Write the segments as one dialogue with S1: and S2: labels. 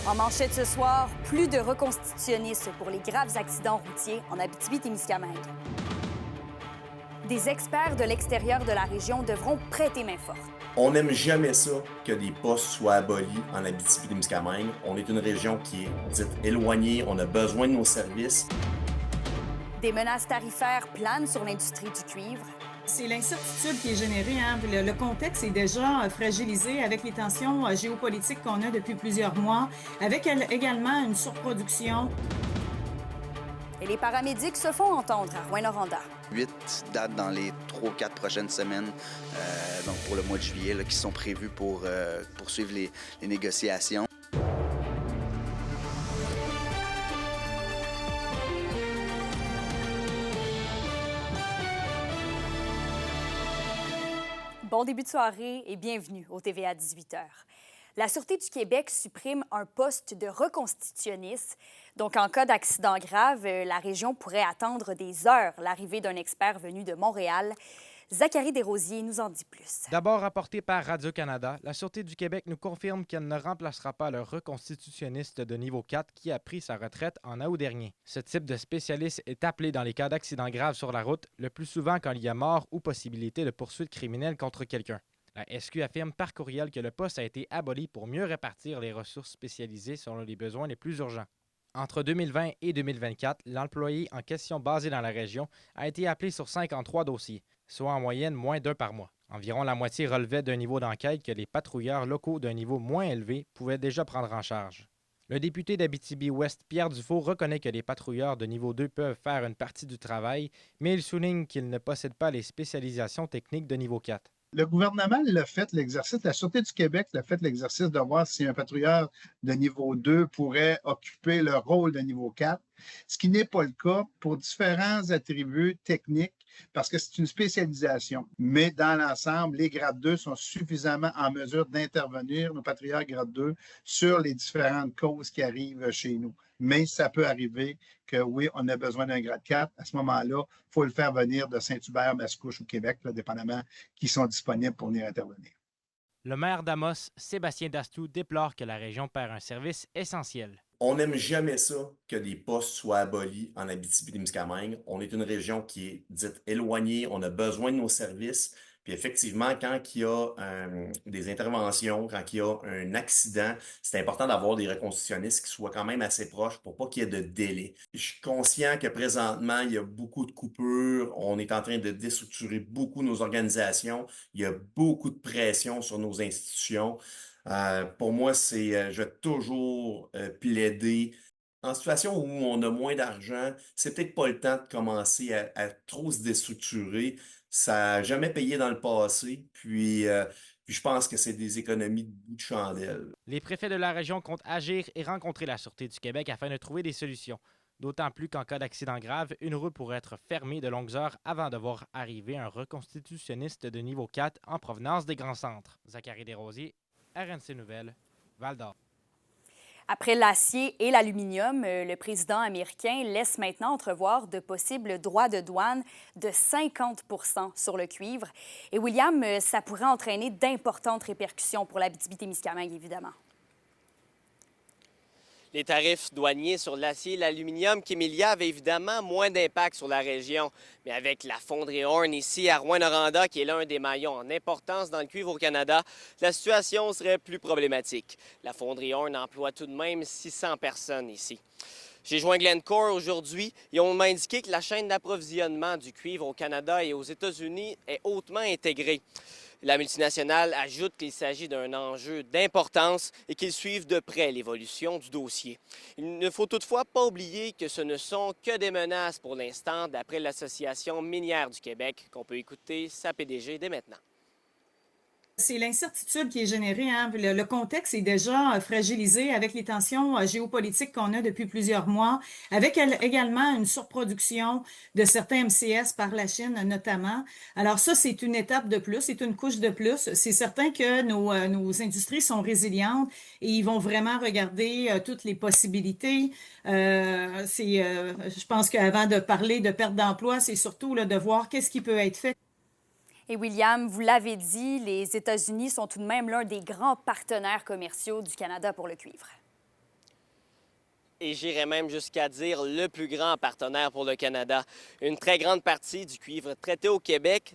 S1: En manchette ce soir, plus de reconstitutionnistes pour les graves accidents routiers en Abitibi-Témiscamingue. Des experts de l'extérieur de la région devront prêter main forte.
S2: On n'aime jamais ça que des postes soient abolis en Abitibi-Témiscamingue. On est une région qui est dite éloignée, on a besoin de nos services.
S1: Des menaces tarifaires planent sur l'industrie du cuivre.
S3: C'est l'incertitude qui est générée. Le contexte est déjà fragilisé avec les tensions géopolitiques qu'on a depuis plusieurs mois, avec également une surproduction.
S1: Et les paramédics se font entendre à Rouyn-Noranda.
S4: 8 dates dans les 3 ou 4 prochaines semaines, donc pour le mois de juillet, là, qui sont prévues pour poursuivre les négociations.
S1: Bon début de soirée et bienvenue au TVA 18h. La Sûreté du Québec supprime un poste de reconstitutionniste. Donc, en cas d'accident grave, la région pourrait attendre des heures l'arrivée d'un expert venu de Montréal. Zachary Desrosiers nous en dit plus.
S5: D'abord rapporté par Radio-Canada, la Sûreté du Québec nous confirme qu'elle ne remplacera pas le reconstitutionniste de niveau 4 qui a pris sa retraite en août dernier. Ce type de spécialiste est appelé dans les cas d'accidents graves sur la route, le plus souvent quand il y a mort ou possibilité de poursuite criminelle contre quelqu'un. La SQ affirme par courriel que le poste a été aboli pour mieux répartir les ressources spécialisées selon les besoins les plus urgents. Entre 2020 et 2024, l'employé en question basé dans la région a été appelé sur 53 dossiers, soit en moyenne moins d'un par mois. Environ la moitié relevait d'un niveau d'enquête que les patrouilleurs locaux d'un niveau moins élevé pouvaient déjà prendre en charge. Le député d'Abitibi-Ouest, Pierre Dufault, reconnaît que les patrouilleurs de niveau 2 peuvent faire une partie du travail, mais il souligne qu'ils ne possèdent pas les spécialisations techniques de niveau 4.
S6: Le gouvernement l'a fait, l'exercice, la Sûreté du Québec l'a fait l'exercice de voir si un patrouilleur de niveau 2 pourrait occuper le rôle de niveau 4, ce qui n'est pas le cas pour différents attributs techniques parce que c'est une spécialisation. Mais dans l'ensemble, les grades 2 sont suffisamment en mesure d'intervenir, nos patrouilleurs grade 2, sur les différentes causes qui arrivent chez nous. Mais ça peut arriver que oui, on a besoin d'un grade 4. À ce moment-là, il faut le faire venir de Saint-Hubert, Mascouche ou Québec, là, dépendamment qui sont disponibles pour venir intervenir.
S5: Le maire d'Amos, Sébastien Dastou, déplore que la région perd un service essentiel.
S2: On n'aime jamais ça que des postes soient abolis en Abitibi-Témiscamingue. On est une région qui est dite éloignée, on a besoin de nos services. Puis effectivement, quand il y a des interventions, quand il y a un accident, c'est important d'avoir des reconstitutionnistes qui soient quand même assez proches pour pas qu'il y ait de délai. Je suis conscient que présentement, il y a beaucoup de coupures. On est en train de déstructurer beaucoup nos organisations. Il y a beaucoup de pression sur nos institutions. Pour moi, je vais toujours plaider. En situation où on a moins d'argent, c'est peut-être pas le temps de commencer à trop se déstructurer. Ça n'a jamais payé dans le passé, puis je pense que c'est des économies de bout de chandelle.
S5: Les préfets de la région comptent agir et rencontrer la Sûreté du Québec afin de trouver des solutions. D'autant plus qu'en cas d'accident grave, une route pourrait être fermée de longues heures avant de voir arriver un reconstitutionniste de niveau 4 en provenance des grands centres. Zachary Desrosiers, RNC Nouvelles, Val-d'Or.
S1: Après l'acier et l'aluminium, le président américain laisse maintenant entrevoir de possibles droits de douane de 50 % sur le cuivre. Et William, ça pourrait entraîner d'importantes répercussions pour l'Abitibi-Témiscamingue, évidemment.
S7: Les tarifs douaniers sur l'acier et l'aluminium Kémélia avaient évidemment moins d'impact sur la région. Mais avec la fonderie Horn ici à Rouyn-Noranda, qui est l'un des maillons en importance dans le cuivre au Canada, la situation serait plus problématique. La fonderie Horn emploie tout de même 600 personnes ici. J'ai joint Glencore aujourd'hui et on m'a indiqué que la chaîne d'approvisionnement du cuivre au Canada et aux États-Unis est hautement intégrée. La multinationale ajoute qu'il s'agit d'un enjeu d'importance et qu'ils suivent de près l'évolution du dossier. Il ne faut toutefois pas oublier que ce ne sont que des menaces pour l'instant, d'après l'Association minière du Québec, qu'on peut écouter sa PDG dès maintenant.
S3: C'est l'incertitude qui est générée. Le contexte est déjà fragilisé avec les tensions géopolitiques qu'on a depuis plusieurs mois, avec également une surproduction de certains MCS par la Chine notamment. Alors ça, c'est une étape de plus, c'est une couche de plus. C'est certain que nos industries sont résilientes et ils vont vraiment regarder toutes les possibilités. Je pense qu'avant de parler de perte d'emploi, c'est surtout là, de voir qu'est-ce qui peut être fait.
S1: Et William, vous l'avez dit, les États-Unis sont tout de même l'un des grands partenaires commerciaux du Canada pour le cuivre.
S7: et j'irais même jusqu'à dire le plus grand partenaire pour le Canada. Une très grande partie du cuivre traité au Québec,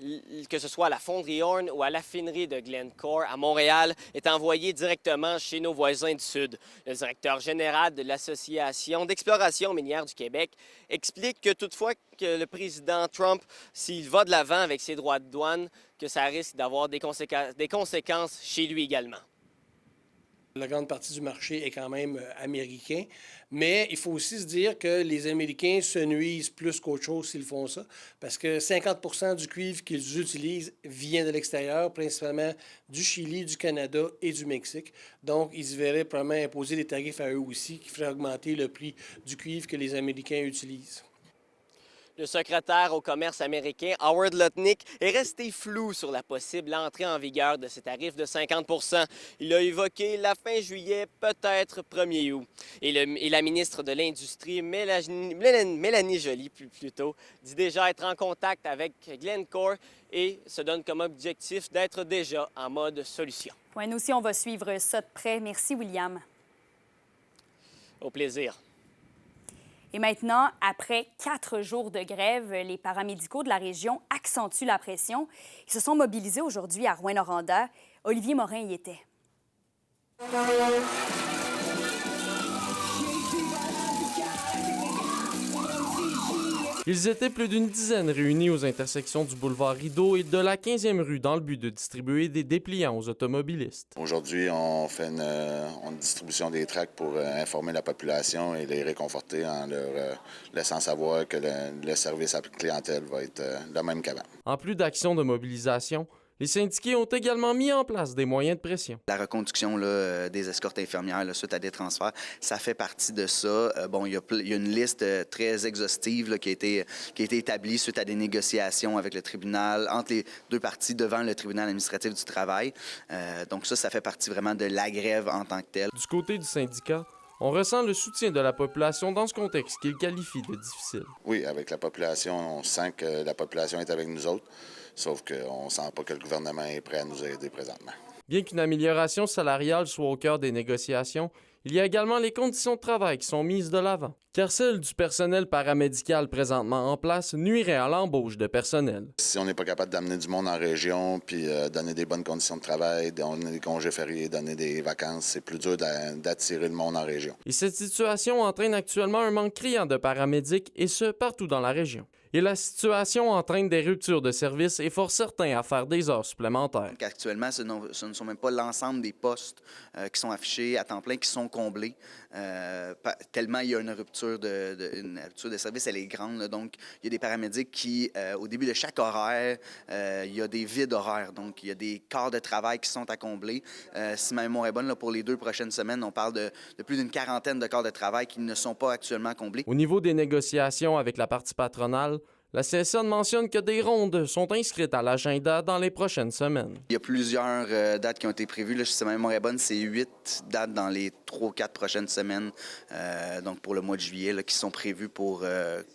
S7: que ce soit à la fonderie Horn ou à l'affinerie de Glencore à Montréal, est envoyé directement chez nos voisins du Sud. Le directeur général de l'Association d'exploration minière du Québec explique que toutefois que le président Trump, s'il va de l'avant avec ses droits de douane, que ça risque d'avoir des conséquences chez lui également.
S8: La grande partie du marché est quand même américain, mais il faut aussi se dire que les Américains se nuisent plus qu'autre chose s'ils font ça, parce que 50 du cuivre qu'ils utilisent vient de l'extérieur, principalement du Chili, du Canada et du Mexique. Donc, ils se verraient probablement imposer des tarifs à eux aussi qui feraient augmenter le prix du cuivre que les Américains utilisent.
S7: Le secrétaire au commerce américain, Howard Lutnick, est resté flou sur la possible entrée en vigueur de ces tarifs de 50 %. Il a évoqué la fin juillet, peut-être 1er août. Et la ministre de l'Industrie, Mélanie Joly, plutôt, dit déjà être en contact avec Glencore et se donne comme objectif d'être déjà en mode solution.
S1: Ouais, nous aussi, on va suivre ça de près. Merci, William.
S7: Au plaisir.
S1: Et maintenant, après 4 jours de grève, les paramédicaux de la région accentuent la pression. Ils se sont mobilisés aujourd'hui à Rouyn-Noranda. Olivier Morin y était.
S9: Ils étaient plus d'une dizaine réunis aux intersections du boulevard Rideau et de la 15e rue dans le but de distribuer des dépliants aux automobilistes.
S10: Aujourd'hui, on fait une distribution des tracts pour informer la population et les réconforter en leur laissant savoir que le service à la clientèle va être le même qu'avant.
S9: En plus d'actions de mobilisation, les syndiqués ont également mis en place des moyens de pression.
S4: La reconduction là, des escortes infirmières là, suite à des transferts, ça fait partie de ça. Bon, il y a une liste très exhaustive là, qui a été établie suite à des négociations avec le tribunal, entre les deux parties devant le tribunal administratif du travail. Donc ça fait partie vraiment de la grève en tant que telle.
S9: Du côté du syndicat, on ressent le soutien de la population dans ce contexte qu'il qualifie de difficile.
S10: Oui, avec la population, on sent que la population est avec nous autres. Sauf qu'on ne sent pas que le gouvernement est prêt à nous aider présentement.
S9: Bien qu'une amélioration salariale soit au cœur des négociations, il y a également les conditions de travail qui sont mises de l'avant, car celles du personnel paramédical présentement en place nuiraient à l'embauche de personnel.
S10: Si on n'est pas capable d'amener du monde en région, puis donner des bonnes conditions de travail, donner des congés fériés, donner des vacances, c'est plus dur d'attirer le monde en région.
S9: Et cette situation entraîne actuellement un manque criant de paramédics, et ce, partout dans la région. Et la situation entraîne des ruptures de services et force certains à faire des heures supplémentaires.
S4: Actuellement, ce ne sont même pas l'ensemble des postes qui sont affichés à temps plein qui sont comblés. Tellement il y a une rupture de service, elle est grande. Là. Donc, il y a des paramédics qui, au début de chaque horaire, il y a des vides horaires. Donc, il y a des quarts de travail qui sont à combler. Si ma mémoire est bonne, là, pour les 2 prochaines semaines, on parle de plus d'une quarantaine de quarts de travail qui ne sont pas actuellement comblés.
S9: Au niveau des négociations avec la partie patronale, la CSN mentionne que des rondes sont inscrites à l'agenda dans les prochaines semaines.
S4: Il y a plusieurs dates qui ont été prévues. Là, si ma mémoire est bonne, c'est 8 dates dans les 3 ou 4 prochaines semaines, donc pour le mois de juillet, là, qui sont prévues pour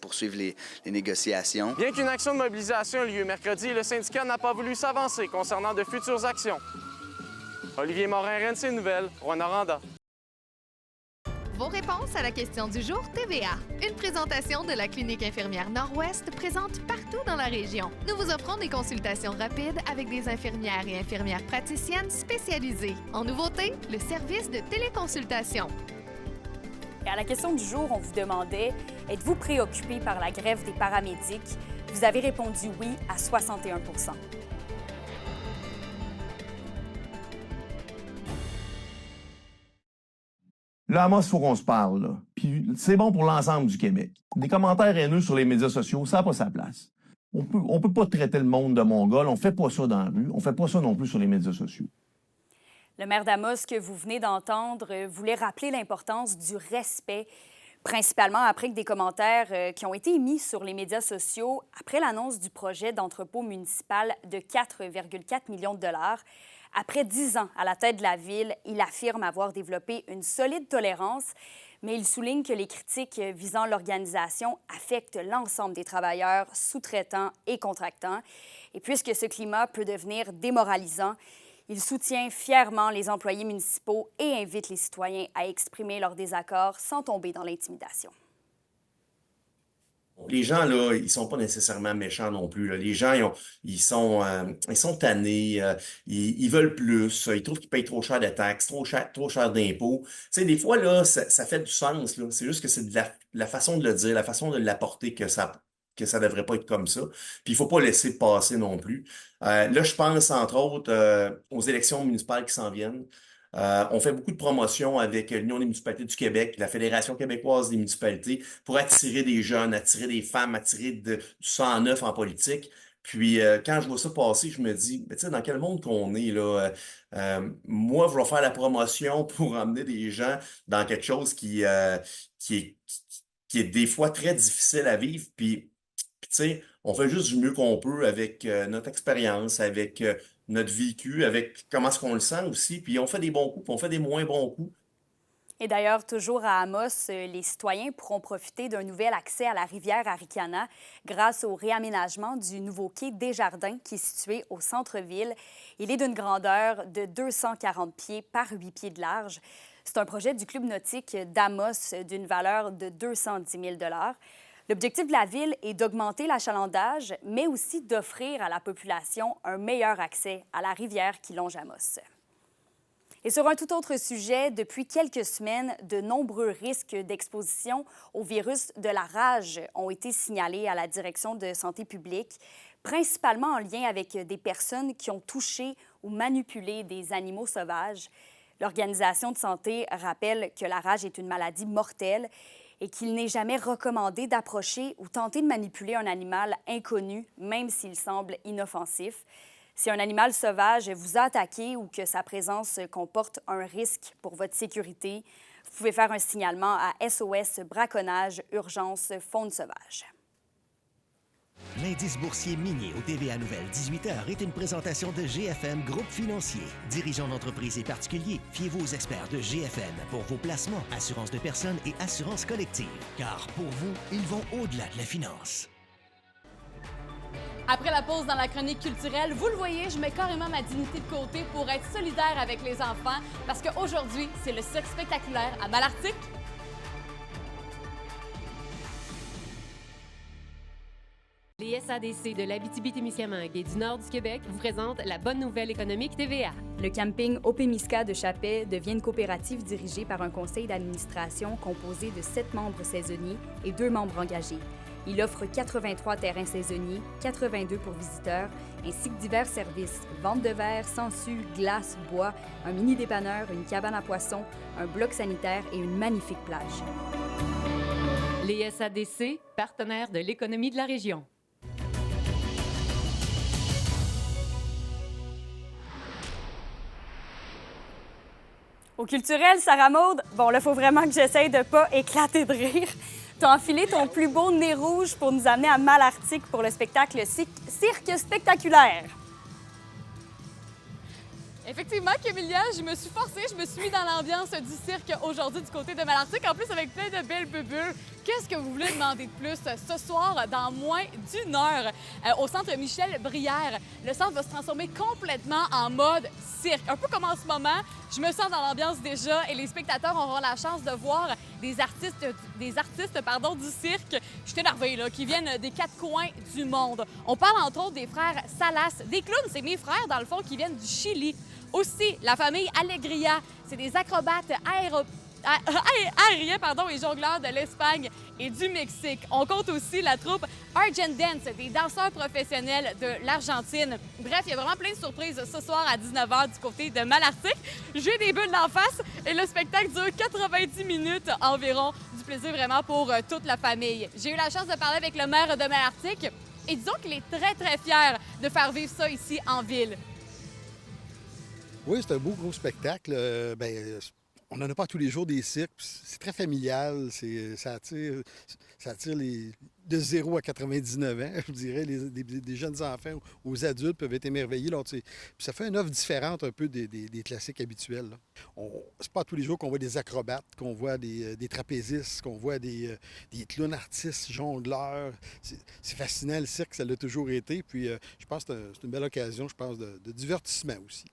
S4: poursuivre les négociations.
S9: Bien qu'une action de mobilisation ait lieu mercredi, le syndicat n'a pas voulu s'avancer concernant de futures actions. Olivier Morin, RNC Nouvelles, Rouyn-Noranda.
S11: Vos réponses à la question du jour TVA. Une présentation de la Clinique infirmière Nord-Ouest présente partout dans la région. Nous vous offrons des consultations rapides avec des infirmières et infirmières praticiennes spécialisées. En nouveauté, le service de téléconsultation.
S1: Et à la question du jour, on vous demandait « Êtes-vous préoccupé par la grève des paramédics? » Vous avez répondu oui à 61 %.
S12: Là, Amos, il faut qu'on se parle, là. Puis c'est bon pour l'ensemble du Québec. Des commentaires haineux sur les médias sociaux, ça n'a pas sa place. On peut pas traiter le monde de mongol, on fait pas ça dans la rue, on fait pas ça non plus sur les médias sociaux.
S1: Le maire d'Amos, que vous venez d'entendre, voulait rappeler l'importance du respect, principalement après que des commentaires qui ont été émis sur les médias sociaux après l'annonce du projet d'entrepôt municipal de 4,4 millions de dollars. Après 10 ans à la tête de la ville, il affirme avoir développé une solide tolérance, mais il souligne que les critiques visant l'organisation affectent l'ensemble des travailleurs, sous-traitants et contractants. Et puisque ce climat peut devenir démoralisant, Il soutient fièrement les employés municipaux et invite les citoyens à exprimer leur désaccord sans tomber dans l'intimidation.
S2: Les gens, là, ils sont pas nécessairement méchants non plus, là. Les gens, ils sont tannés, ils veulent plus, ils trouvent qu'ils payent trop cher de taxes, trop cher d'impôts. Tu sais, des fois, là, ça fait du sens, là. C'est juste que c'est de la façon de le dire, la façon de l'apporter que ça devrait pas être comme ça. Puis il faut pas laisser passer non plus. Là, je pense, entre autres, aux élections municipales qui s'en viennent. On fait beaucoup de promotions avec l'Union des municipalités du Québec, la Fédération québécoise des municipalités, pour attirer des jeunes, attirer des femmes, attirer du sang neuf en politique. Puis quand je vois ça passer, je me dis, tu sais, dans quel monde qu'on est, là? Moi, je vais faire la promotion pour emmener des gens dans quelque chose qui est des fois très difficile à vivre. Puis tu sais, on fait juste du mieux qu'on peut avec notre expérience, avec notre vécu, avec comment est-ce qu'on le sent aussi. Puis on fait des bons coups, puis on fait des moins bons coups.
S1: Et d'ailleurs, toujours à Amos, les citoyens pourront profiter d'un nouvel accès à la rivière Aricana grâce au réaménagement du nouveau quai Desjardins qui est situé au centre-ville. Il est d'une grandeur de 240 pieds par 8 pieds de large. C'est un projet du club nautique d'Amos d'une valeur de 210 000 $. L'objectif de la Ville est d'augmenter l'achalandage, mais aussi d'offrir à la population un meilleur accès à la rivière qui longe Amos. Et sur un tout autre sujet, depuis quelques semaines, de nombreux risques d'exposition au virus de la rage ont été signalés à la Direction de santé publique, principalement en lien avec des personnes qui ont touché ou manipulé des animaux sauvages. L'Organisation de santé rappelle que la rage est une maladie mortelle et qu'il n'est jamais recommandé d'approcher ou tenter de manipuler un animal inconnu, même s'il semble inoffensif. Si un animal sauvage vous a attaqué ou que sa présence comporte un risque pour votre sécurité, vous pouvez faire un signalement à SOS Braconnage Urgence Faune sauvage.
S13: L'indice boursier minier au TVA Nouvelle 18h est une présentation de GFM Groupe Financier. Dirigeants d'entreprises et particuliers, fiez-vous aux experts de GFM pour vos placements, assurances de personnes et assurances collectives. Car pour vous, ils vont au-delà de la finance.
S14: Après la pause dans la chronique culturelle, vous le voyez, je mets carrément ma dignité de côté pour être solidaire avec les enfants parce qu'aujourd'hui, c'est le cirque spectaculaire à Malartic.
S15: Les SADC de l'Abitibi-Témiscamingue et du nord du Québec vous présentent la bonne nouvelle économique TVA.
S1: Le camping Opémisca de Chapais devient une coopérative dirigée par un conseil d'administration composé de 7 membres saisonniers et 2 membres engagés. Il offre 83 terrains saisonniers, 82 pour visiteurs, ainsi que divers services, vente de verre, sangsues, glace, bois, un mini-dépanneur, une cabane à poissons, un bloc sanitaire et une magnifique plage.
S15: Les SADC, partenaires de l'économie de la région.
S1: Au culturel, Sarah Maud, bon là, il faut vraiment que j'essaye de pas éclater de rire. T'as enfilé ton plus beau nez rouge pour nous amener à Malartic pour le spectacle Cirque spectaculaire.
S14: Effectivement, Kémilia, je me suis forcée, je me suis mis dans l'ambiance du cirque aujourd'hui du côté de Malartic, en plus avec plein de belles bubules. Qu'est-ce que vous voulez demander de plus ce soir, dans moins d'1 heure, au centre Michel Brière? Le centre va se transformer complètement en mode cirque. Un peu comme en ce moment, je me sens dans l'ambiance déjà et les spectateurs auront la chance de voir des artistes du cirque, je suis énervée, là, qui viennent des 4 coins du monde. On parle entre autres des frères Salas, des clowns, c'est mes frères dans le fond qui viennent du Chili. Aussi, la famille Alegria, c'est des acrobates aériens et jongleurs de l'Espagne et du Mexique. On compte aussi la troupe Argent Dance, des danseurs professionnels de l'Argentine. Bref, il y a vraiment plein de surprises ce soir à 19h du côté de Malartic. J'ai des bulles d'en face et le spectacle dure 90 minutes environ. Du plaisir vraiment pour toute la famille. J'ai eu la chance de parler avec le maire de Malartic et disons qu'il est très, très fier de faire vivre ça ici en ville.
S16: Oui, c'est un beau gros spectacle. On n'en a pas tous les jours des cirques. C'est très familial. Ça attire de 0 à 99 ans, je dirais. Des jeunes enfants aux adultes peuvent être émerveillés. Puis ça fait une offre différente un peu des classiques habituels. C'est pas tous les jours qu'on voit des acrobates, qu'on voit des trapézistes, qu'on voit des clowns artistes, jongleurs. C'est fascinant, le cirque, ça l'a toujours été. Puis je pense que c'est une belle occasion, je pense, de divertissement aussi.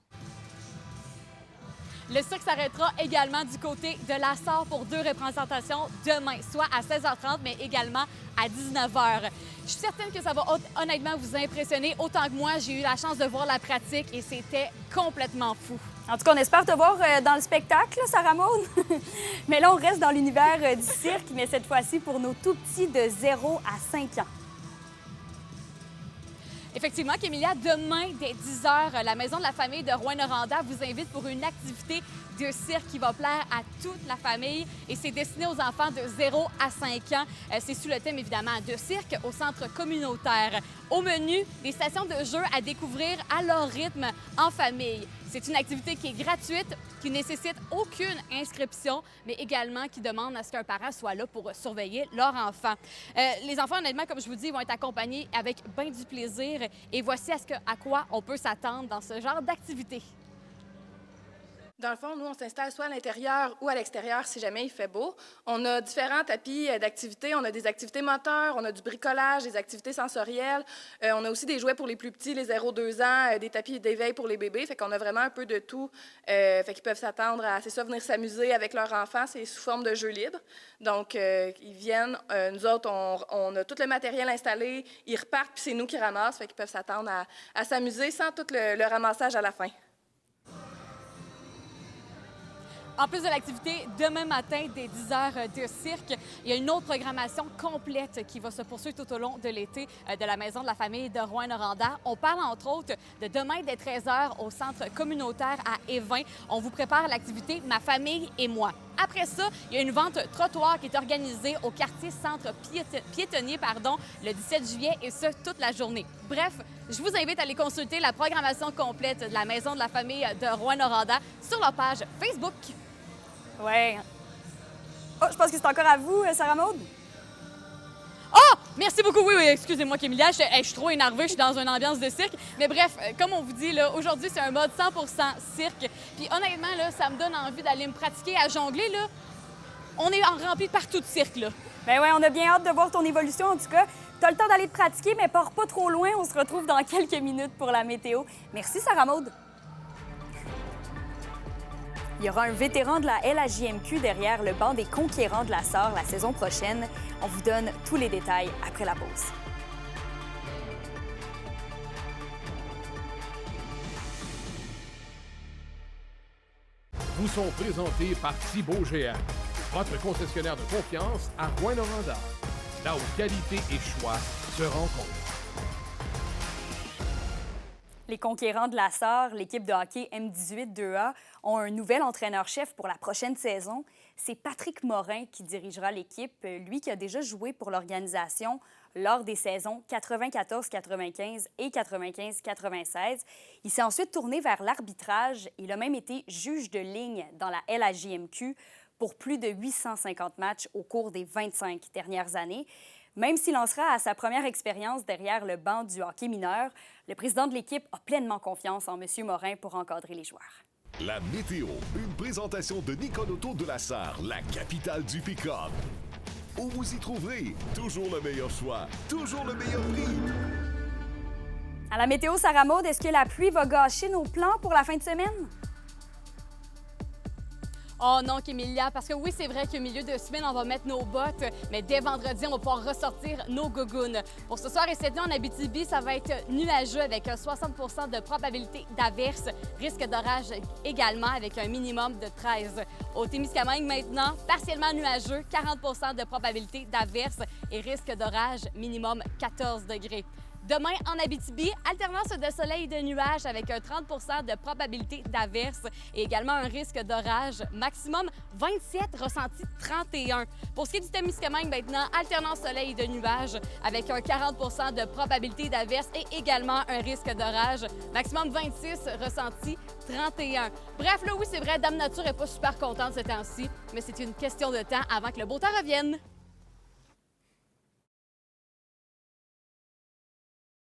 S14: Le cirque s'arrêtera également du côté de la Sarre pour 2 représentations demain, soit à 16h30, mais également à 19h. Je suis certaine que ça va honnêtement vous impressionner. Autant que moi, j'ai eu la chance de voir la pratique et c'était complètement fou.
S1: En tout cas, on espère te voir dans le spectacle, Sarah Maud. Mais là, on reste dans l'univers du cirque, mais cette fois-ci pour nos tout-petits de 0 à 5 ans.
S14: Effectivement, Kémilia, demain, dès 10h, la Maison de la famille de Rouyn-Noranda vous invite pour une activité de cirque qui va plaire à toute la famille et c'est destiné aux enfants de 0 à 5 ans. C'est sous le thème, évidemment, de cirque au centre communautaire. Au menu, des stations de jeux à découvrir à leur rythme en famille. C'est une activité qui est gratuite, qui nécessite aucune inscription, mais également qui demande à ce qu'un parent soit là pour surveiller leur enfant. Les enfants, honnêtement, comme je vous dis, vont être accompagnés avec bien du plaisir. Et voici à quoi on peut s'attendre dans ce genre d'activité.
S17: Dans le fond, nous, on s'installe soit à l'intérieur ou à l'extérieur si jamais il fait beau. On a différents tapis d'activités. On a des activités moteurs, on a du bricolage, des activités sensorielles. On a aussi des jouets pour les plus petits, les 0-2 ans, des tapis d'éveil pour les bébés. Fait qu'on a vraiment un peu de tout. Fait qu'ils peuvent s'attendre à, c'est ça, venir s'amuser avec leur enfant. C'est sous forme de jeu libre. Donc, ils viennent. Nous autres, on a tout le matériel installé. Ils repartent, puis c'est nous qui ramassent. Fait qu'ils peuvent s'attendre à s'amuser sans tout le ramassage à la fin.
S14: En plus de l'activité, demain matin, dès 10h de cirque, il y a une autre programmation complète qui va se poursuivre tout au long de l'été de la Maison de la famille de Rouyn-Noranda. On parle entre autres de demain dès 13h au centre communautaire à Évin. On vous prépare l'activité « Ma famille et moi ». Après ça, il y a une vente trottoir qui est organisée au quartier centre piétonnier le 17 juillet et ce, toute la journée. Bref, je vous invite à aller consulter la programmation complète de la Maison de la famille de Rouyn-Noranda sur leur page Facebook.
S1: Ouais. Oh, je pense que c'est encore à vous, Sarah Maud.
S14: Oh! Merci beaucoup. Oui, excusez-moi, Kémilia. Je suis trop énervée. Je suis dans une ambiance de cirque. Mais bref, comme on vous dit, là, aujourd'hui, c'est un mode 100% cirque. Puis honnêtement, là, ça me donne envie d'aller me pratiquer à jongler. Là. On est rempli partout de cirque. Là.
S1: Ben ouais, on a bien hâte de voir ton évolution, en tout cas. T'as le temps d'aller te pratiquer, mais pars pas trop loin. On se retrouve dans quelques minutes pour la météo. Merci, Sarah Maud. Il y aura un vétéran de la LHJMQ derrière le banc des conquérants de la Sarre la saison prochaine. On vous donne tous les détails après la pause.
S18: Vous sont présentés par Thibaut GM, votre concessionnaire de confiance à Rouyn-Noranda, là où qualité et choix se rencontrent.
S1: Les conquérants de la Sarre, l'équipe de hockey M18-2A, ont un nouvel entraîneur-chef pour la prochaine saison. C'est Patrick Morin qui dirigera l'équipe, lui qui a déjà joué pour l'organisation lors des saisons 94-95 et 95-96. Il s'est ensuite tourné vers l'arbitrage. Il a même été juge de ligne dans la LHJMQ pour plus de 850 matchs au cours des 25 dernières années. Même s'il en sera à sa première expérience derrière le banc du hockey mineur, le président de l'équipe a pleinement confiance en M. Morin pour encadrer les joueurs.
S19: La météo, une présentation de Nicole Auto de la Sarre, la capitale du pick-up. Où vous y trouverez toujours le meilleur choix, toujours le meilleur prix.
S1: À la météo, Sarah Maud, est-ce que la pluie va gâcher nos plans pour la fin de semaine?
S14: Oh non, Kémilia, parce que oui, c'est vrai qu'au milieu de semaine, on va mettre nos bottes, mais dès vendredi, on va pouvoir ressortir nos gougounes. Pour ce soir et cette nuit en Abitibi, ça va être nuageux avec 60 % de probabilité d'averse, risque d'orage également avec un minimum de 13. Au Témiscamingue maintenant, partiellement nuageux, 40 % de probabilité d'averse et risque d'orage minimum 14 degrés. Demain, en Abitibi, alternance de soleil et de nuages avec un 30 de probabilité d'averse et également un risque d'orage. Maximum 27, ressenti 31. Pour ce qui est du Témiscamingue maintenant, alternance soleil et de nuages avec un 40 de probabilité d'averse et également un risque d'orage. Maximum 26, ressenti 31. Bref, là, oui, c'est vrai, Dame Nature n'est pas super contente ce temps-ci, mais c'est une question de temps avant que le beau temps revienne.